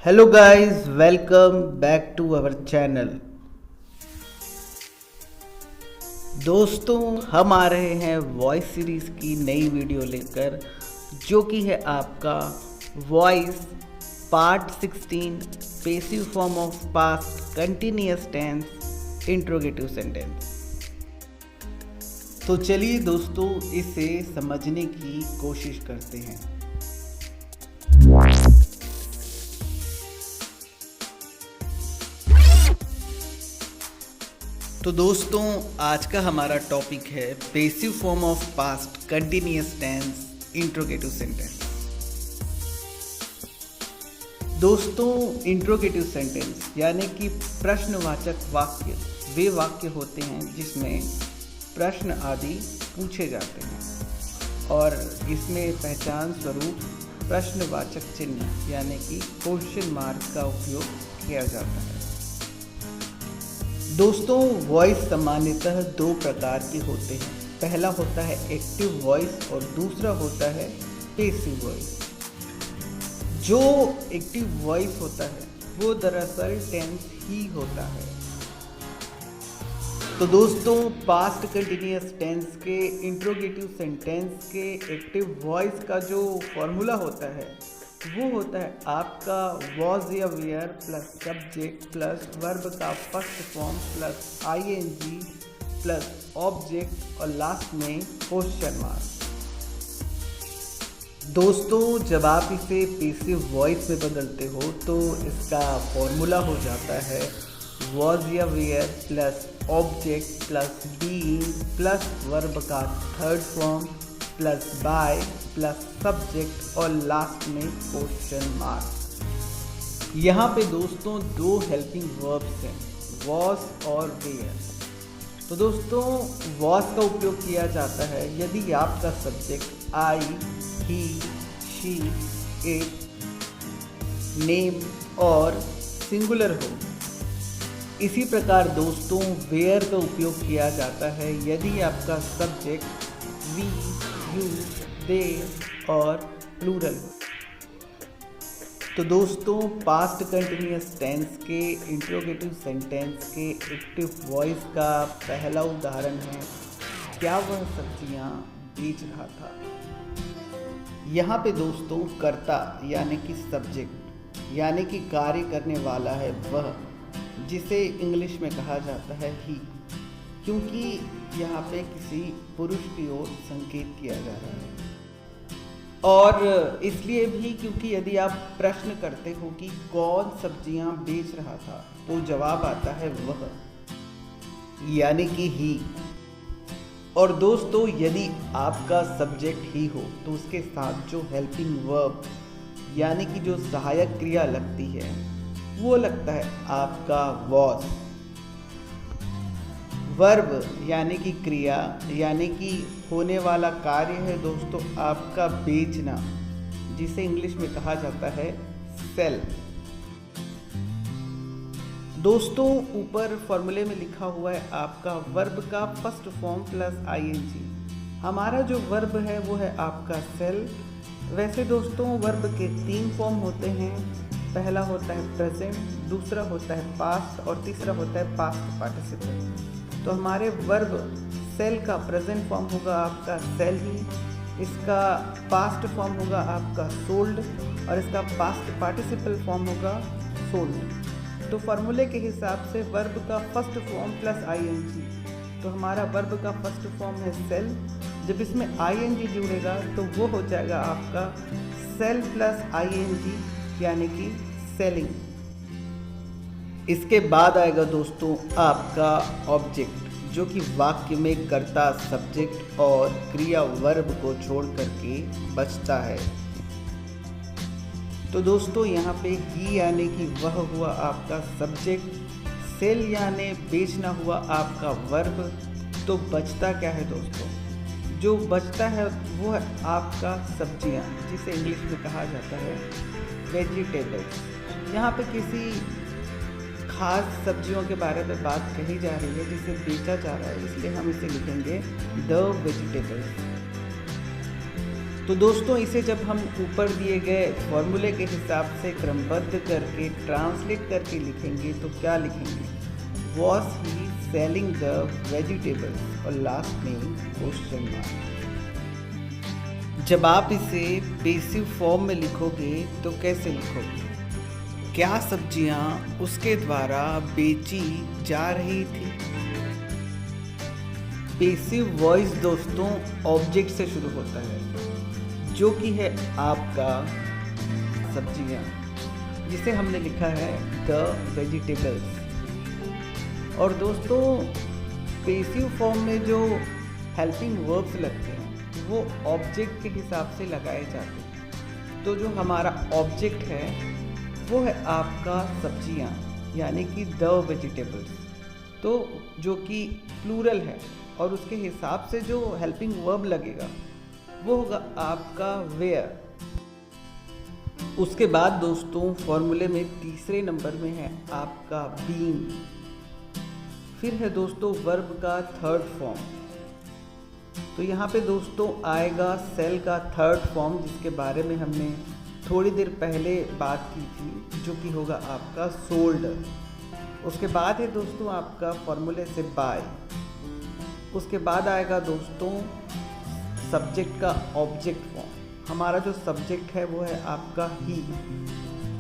Hello guys, welcome back to our channel. दोस्तों, हम आ रहे हैं वॉइस सीरीज़ की नई वीडियो लेकर, जो कि है आपका voice part 16 passive form of past continuous tense interrogative sentence. तो चलिए दोस्तों, इसे समझने की कोशिश करते हैं। तो दोस्तों, आज का हमारा टॉपिक है passive form of past continuous tense interrogative sentence. दोस्तों, इंट्रोगेटिव सेंटेंस यानी कि प्रश्नवाचक वाक्य वे वाक्य होते हैं जिसमें प्रश्न आदि पूछे जाते हैं और इसमें पहचान स्वरूप प्रश्नवाचक चिन्ह यानी कि क्वेश्चन मार्क का उपयोग किया जाता है। दोस्तों, वॉइस सामान्यतः दो प्रकार के होते हैं। पहला होता है एक्टिव वॉइस और दूसरा होता है पैसिव वॉइस। जो एक्टिव वॉइस होता है वो दरअसल टेंस ही होता है। तो दोस्तों, पास्ट कंटिन्यूअस टेंस के इंट्रोगेटिव सेंटेंस के एक्टिव वॉइस का जो फॉर्मूला होता है वो होता है आपका वॉज या were plus subject plus verb का first form plus ING plus object और लास्ट में क्वेश्चन मार्क। दोस्तों, जब आप इसे पैसिव वॉइस में बदलते हो तो इसका फॉर्मूला हो जाता है वॉज या were plus object plus being plus verb का third form plus by plus subject और लास्ट में क्वेश्चन मार्क। यहाँ पे दोस्तों दो हेल्पिंग वर्ब्स हैं, वॉज और वेयर। तो दोस्तों, वॉज का उपयोग किया जाता है यदि आपका subject I, he, she, it, name और सिंगुलर हो। इसी प्रकार दोस्तों, वेयर का उपयोग किया जाता है यदि आपका सब्जेक्ट वी, यू, दे और प्लूरल। तो दोस्तों, पास्ट कंटिन्यूअस टेंस के इंट्रोगेटिव सेंटेंस के एक्टिव वॉइस का पहला उदाहरण है क्या वह सब्जियां बेच रहा था। यहाँ पे दोस्तों कर्ता यानी कि सब्जेक्ट यानी कि कार्य करने वाला है वह, जिसे इंग्लिश में कहा जाता है ही, क्योंकि यहाँ पे किसी पुरुष की ओर संकेत किया जा रहा है। और इसलिए भी क्योंकि यदि आप प्रश्न करते हो कि कौन सब्जियां बेच रहा था तो जवाब आता है वह, यानी कि ही। और दोस्तों, यदि आपका सब्जेक्ट ही हो तो उसके साथ जो हेल्पिंग वर्ब यानी कि जो सहायक क्रिया लगती है वो लगता है आपका वॉज। वर्ब यानी कि क्रिया यानी कि होने वाला कार्य है दोस्तों आपका बेचना, जिसे इंग्लिश में कहा जाता है सेल। दोस्तों, ऊपर फॉर्मूले में लिखा हुआ है आपका वर्ब का फर्स्ट फॉर्म प्लस आईएनजी। हमारा जो वर्ब है वो है आपका सेल। वैसे दोस्तों, वर्ब के तीन फॉर्म होते हैं। पहला होता है प्रेजेंट, दूसरा होता है पास्ट और तीसरा होता है पास्ट पार्टिसिपल। तो हमारे वर्ब सेल का प्रेजेंट फॉर्म होगा आपका सेल ही, इसका पास्ट फॉर्म होगा आपका सोल्ड और इसका पास्ट पार्टिसिपल फॉर्म होगा सोल्ड। तो फार्मूले के हिसाब से वर्ब का फर्स्ट फॉर्म प्लस आईएनजी, तो हमारा वर्ब का फर्स्ट फॉर्म है सेल। जब इसमें आईएनजी जुड़ेगा तो वो हो जाएगा आपका सेल प्लस आईएनजी यानी कि सेलिंग। इसके बाद आएगा दोस्तों आपका ऑब्जेक्ट, जो कि वाक्य में कर्ता सब्जेक्ट और क्रिया वर्ब को छोड़ करके बचता है। तो दोस्तों, यहाँ पे ही यानी कि वह हुआ आपका सब्जेक्ट, सेल यानी बेचना हुआ आपका वर्ब। तो बचता क्या है दोस्तों? जो बचता है वो है आपका सब्जियाँ, जिसे इंग्लिश में कहा जाता है वेजिटेबल्स। यहाँ पे किसी खास सब्जियों के बारे में बात कही जा रही है जिसे बेचा जा रहा है, इसलिए हम इसे लिखेंगे द वेजिटेबल्स। तो दोस्तों इसे जब हम ऊपर दिए गए फॉर्मूले के हिसाब से क्रमबद्ध करके ट्रांसलेट करके लिखेंगे तो क्या लिखेंगे? Was he selling the vegetables और लास्ट में क्वेश्चन मार्क। जब आप इसे पेसिव फॉर्म में लिखोगे तो कैसे लिखोगे? क्या सब्जियां उसके द्वारा बेची जा रही थी? पेसिव वॉइस दोस्तों ऑब्जेक्ट से शुरू होता है जो कि है आपका सब्जियां, जिसे हमने लिखा है द वेजिटेबल्स। और दोस्तों पेसिव फॉर्म में जो हेल्पिंग वर्ब्स लगते हैं वो ऑब्जेक्ट के हिसाब से लगाए जाते हैं। तो जो हमारा ऑब्जेक्ट है वो है आपका सब्जियां यानी कि द वेजिटेबल्स, तो जो कि प्लूरल है, और उसके हिसाब से जो हेल्पिंग वर्ब लगेगा वो होगा आपका वेयर। उसके बाद दोस्तों फॉर्मूले में तीसरे नंबर में है आपका बीइंग। फिर है दोस्तों वर्ब का थर्ड फॉर्म। तो यहाँ पे दोस्तों आएगा सेल का थर्ड फॉर्म, जिसके बारे में हमने थोड़ी देर पहले बात की थी, जो कि होगा आपका सोल्ड। उसके बाद है दोस्तों आपका फॉर्मूले से बाय। उसके बाद आएगा दोस्तों सब्जेक्ट का ऑब्जेक्ट फॉर्म। हमारा जो सब्जेक्ट है वो है आपका ही।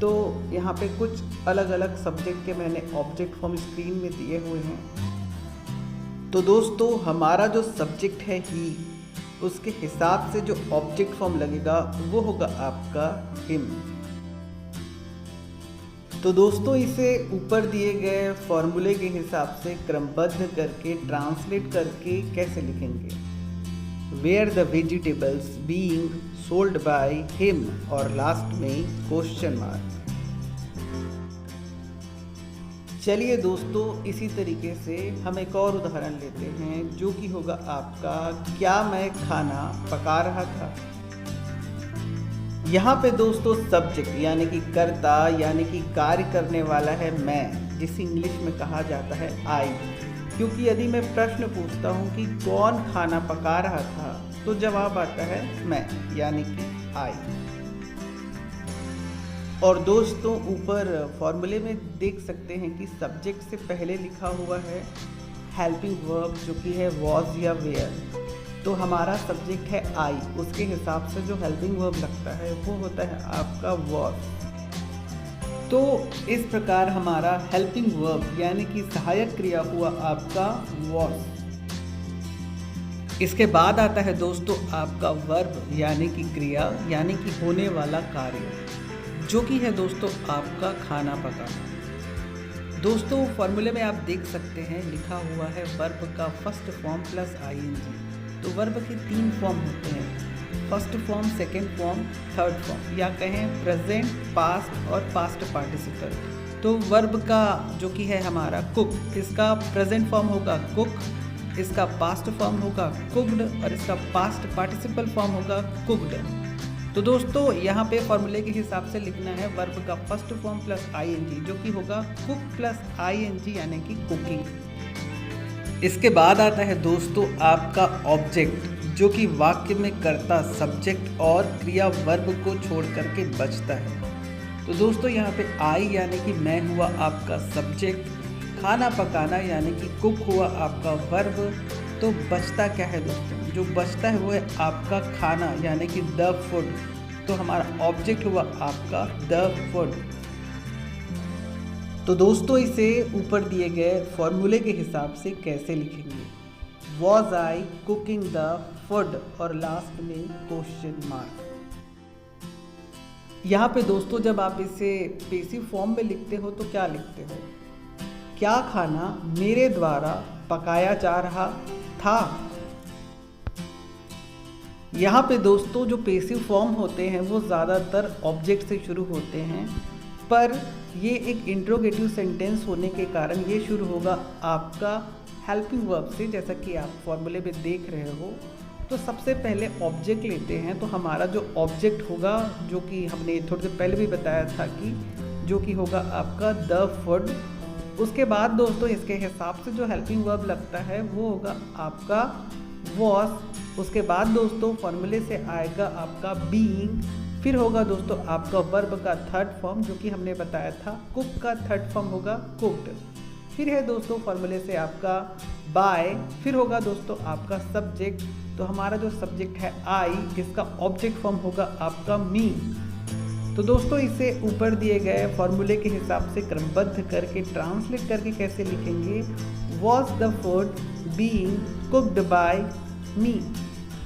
तो यहाँ पे कुछ अलग अलग सब्जेक्ट के मैंने ऑब्जेक्ट फॉर्म स्क्रीन में दिए हुए हैं। तो दोस्तों हमारा जो सब्जेक्ट है ही, उसके हिसाब से जो ऑब्जेक्ट फॉर्म लगेगा वो होगा आपका हिम। तो दोस्तों इसे ऊपर दिए गए फॉर्मूले के हिसाब से क्रमबद्ध करके ट्रांसलेट करके कैसे लिखेंगे? Were the vegetables being sold by him और लास्ट में क्वेश्चन मार्क। चलिए दोस्तों इसी तरीके से हम एक और उदाहरण लेते हैं जो कि होगा आपका क्या मैं खाना पका रहा था। यहाँ पे दोस्तों सब्जेक्ट यानी कि कर्ता यानी कि कार्य करने वाला है मैं, जिसे इंग्लिश में कहा जाता है आई। क्योंकि यदि मैं प्रश्न पूछता हूँ कि कौन खाना पका रहा था तो जवाब आता है मैं यानी कि आई। और दोस्तों ऊपर फॉर्मूले में देख सकते हैं कि सब्जेक्ट से पहले लिखा हुआ है हेल्पिंग वर्ब जो कि है वॉज या वेयर। तो हमारा सब्जेक्ट है आई, उसके हिसाब से जो हेल्पिंग वर्ब लगता है वो होता है आपका वॉज। तो इस प्रकार हमारा हेल्पिंग वर्ब यानी कि सहायक क्रिया हुआ आपका वॉज। इसके बाद आता है दोस्तों आपका वर्ब यानी कि क्रिया यानी कि होने वाला कार्य, जो कि है दोस्तों आपका खाना पकाना। दोस्तों फॉर्मूले में आप देख सकते हैं लिखा हुआ है वर्ब का फर्स्ट फॉर्म प्लस आईएनजी। तो वर्ब के 3 फॉर्म होते हैं, first form, second form, third form, या कहें प्रेजेंट, पास्ट और पास्ट पार्टिसिपल। तो वर्ब का जो कि है हमारा कुक, इसका प्रेजेंट फॉर्म होगा कुक, इसका पास्ट फॉर्म होगा कुक्ड और इसका पास्ट पार्टिसिपल फॉर्म होगा कुक्ड। तो दोस्तों यहाँ पे फॉर्मूले के हिसाब से लिखना है वर्ब का फर्स्ट फॉर्म प्लस आईएनजी, जो कि होगा कुक प्लस आईएनजी यानी कि कुकिंग। इसके बाद आता है दोस्तों आपका ऑब्जेक्ट, जो कि वाक्य में कर्ता, सब्जेक्ट और क्रिया वर्ब को छोड़ करके बचता है। तो दोस्तों यहाँ पे आई यानी कि मैं हुआ आपका सब्जेक्ट, खाना पकाना यानी कि कुक हुआ आपका वर्ब। तो बचता क्या है दोस्तों? जो बचता है वो है आपका खाना यानी कि द फूड। तो हमारा ऑब्जेक्ट हुआ आपका द फूड। तो दोस्तों इसे ऊपर दिए गए फॉर्मूले के हिसाब से कैसे लिखेंगे? Was I cooking the food और लास्ट में क्वेश्चन मार्क। यहाँ पे दोस्तों जब आप इसे पेसिव फॉर्म में लिखते हो तो क्या लिखते हो? क्या खाना मेरे द्वारा पकाया जा रहा था? यहाँ पे दोस्तों जो पेसिव फॉर्म होते हैं वो ज़्यादातर ऑब्जेक्ट से शुरू होते हैं, पर ये एक इंट्रोगेटिव सेंटेंस होने के कारण ये शुरू होगा आपका हेल्पिंग वर्ब से, जैसा कि आप फॉर्मूले में देख रहे हो। तो सबसे पहले ऑब्जेक्ट लेते हैं। तो हमारा जो ऑब्जेक्ट होगा, जो कि हमने थोड़ी देर पहले भी बताया था कि जो कि होगा आपका द फूड। उसके बाद दोस्तों इसके हिसाब से जो हेल्पिंग वर्ब लगता है वो होगा आपका वॉज उसके बाद दोस्तों फॉर्मूले से आएगा आपका बीइंग, फिर होगा दोस्तों आपका वर्ब का थर्ड फॉर्म जो कि हमने बताया था, कुक का थर्ड फॉर्म होगा कुक्ड, फिर है दोस्तों फॉर्मूले से आपका बाय, फिर होगा दोस्तों आपका सब्जेक्ट। तो हमारा जो सब्जेक्ट है आई, इसका ऑब्जेक्ट फॉर्म होगा आपका मी। तो दोस्तों इसे ऊपर दिए गए फॉर्मूले के हिसाब से क्रमबद्ध करके ट्रांसलेट करके कैसे लिखेंगे, was the food being cooked by me,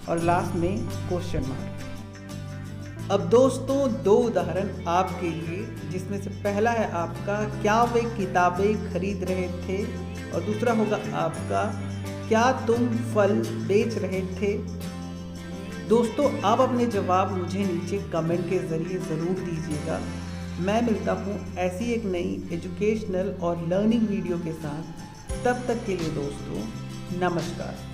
और लास्ट में क्वेश्चन मार्क। अब दोस्तों दो उदाहरण आपके लिए, जिसमें से पहला है आपका क्या वे किताबें खरीद रहे थे, और दूसरा होगा आपका क्या तुम फल बेच रहे थे। दोस्तों आप अपने जवाब मुझे नीचे कमेंट के ज़रिए ज़रूर दीजिएगा। मैं मिलता हूँ ऐसी एक नई एजुकेशनल और लर्निंग वीडियो के साथ। तब तक के लिए दोस्तों नमस्कार।